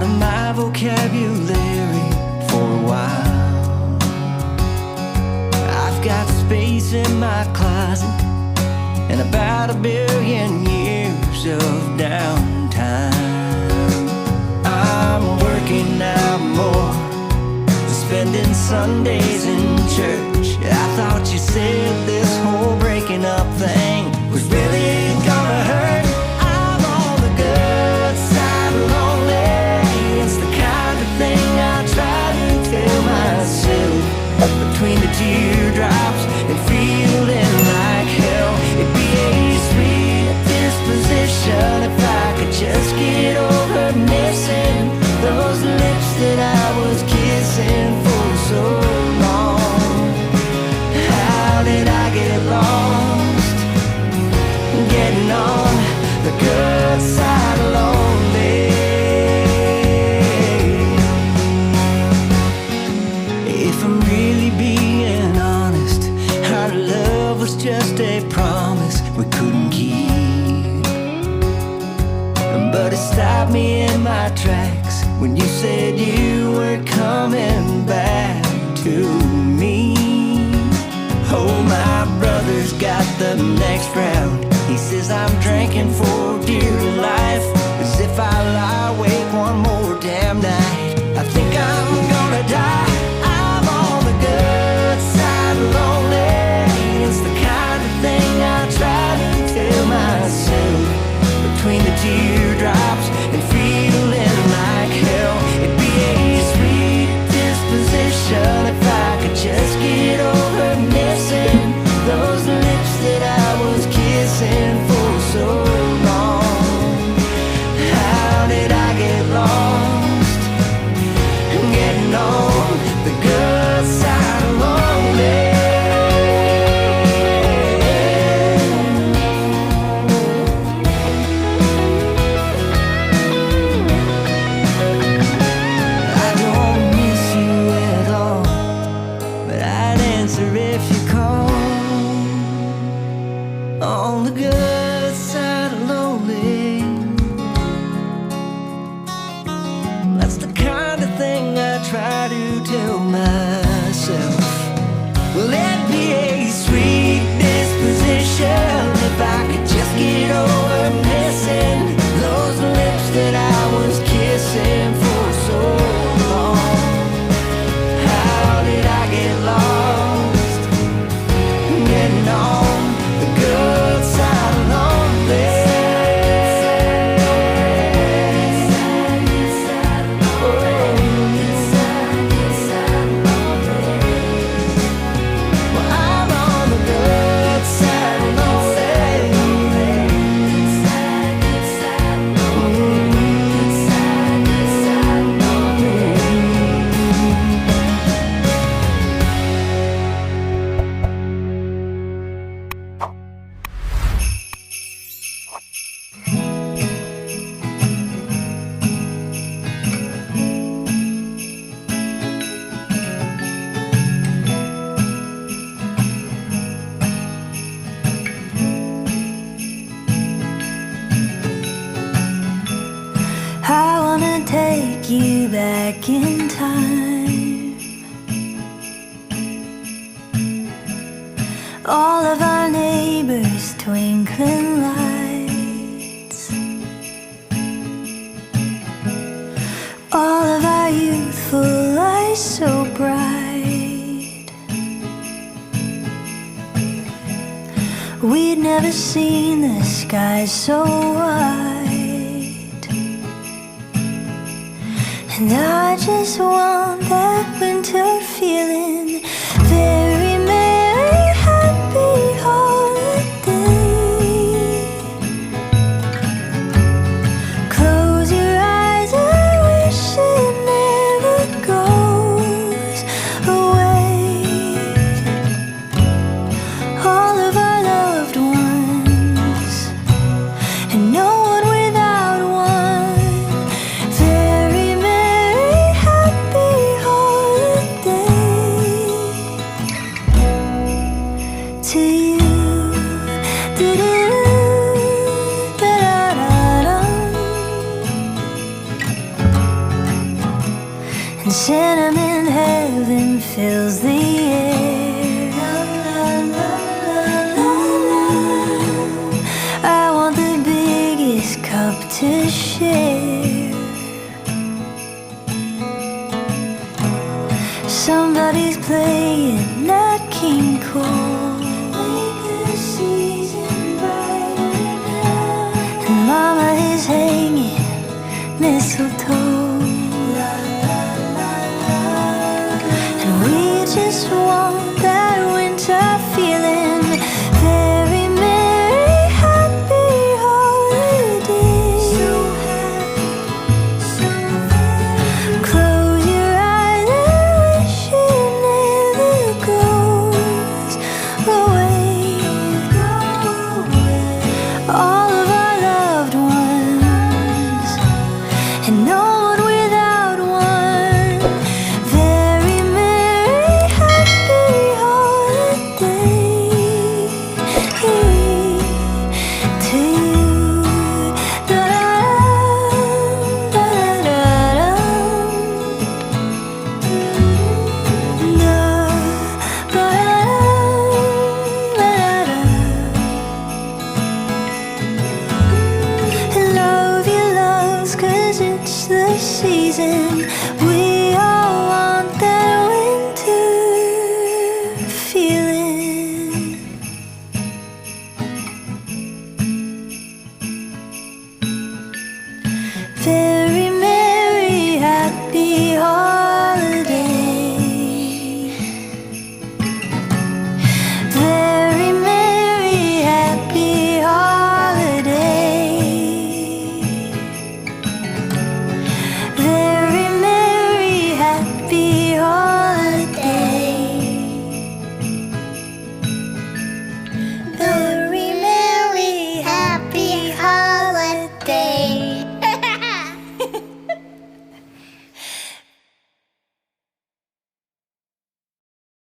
of my vocabulary for a while. I've got space in my closet and about 1 billion years of downtime. I'm working out more than spending Sundays in church. I thought you said this whole breaking up thing was really gonna hurt. I'm on the good side of lonely. It's the kind of thing I try to tell myself between the teardrops and feeling like hell. It'd be a sweet disposition if I could just get over missing those lips that I was kissing for so long. How did I get lost, getting on the good side of lonely? If I'm really being honest, our love was just a promise we couldn't keep. But it stopped me in my tracks when you said you were coming back to me. Oh, my brother's got the next round. He says I'm drinking for dear life, as if I lie awake one more damn night. I think I'm gonna die. I'm on the good side of lonely. It's the kind of thing I try to tell myself between the teardrops and feeling like hell. It'd be a sweet disposition if I could just get over missing those lips that I was kissing for so long. How did I get lost, getting on the good side of lonely? I don't miss you at all, but I'd answer if you call. On the good side of lonely, that's the kind of thing I try to tell myself. Will it be a sweet disposition if I could just get over missing those lips that I was kissing for so long? How did I get lost, getting on the good side of lonely? Well, I'm on the good side of I wanna take you back in time. All of our neighbors' twinkling lights, all of our youthful eyes so bright. We'd never seen the sky so wide. And I just want that winter feeling. Very merry, happy holiday. Close your eyes, I wish it never goes away. All of our loved ones, and no one without one. Very merry, happy holiday. cinnamon heaven fills the air. I want the biggest cup to share. Somebody's playing Nat King Cole. Make the season brighter now. And Mama is hanging mistletoe. And we just want that winter feeling. Very merry, happy holiday. So happy, so very. Close your eyes and wish it never goes away. All of our loved ones, and no one without one. Very merry, happy holiday to you. Da-da-da-da-da-da. Love your loves, 'cause it's the season. We all want that winter feeling. Very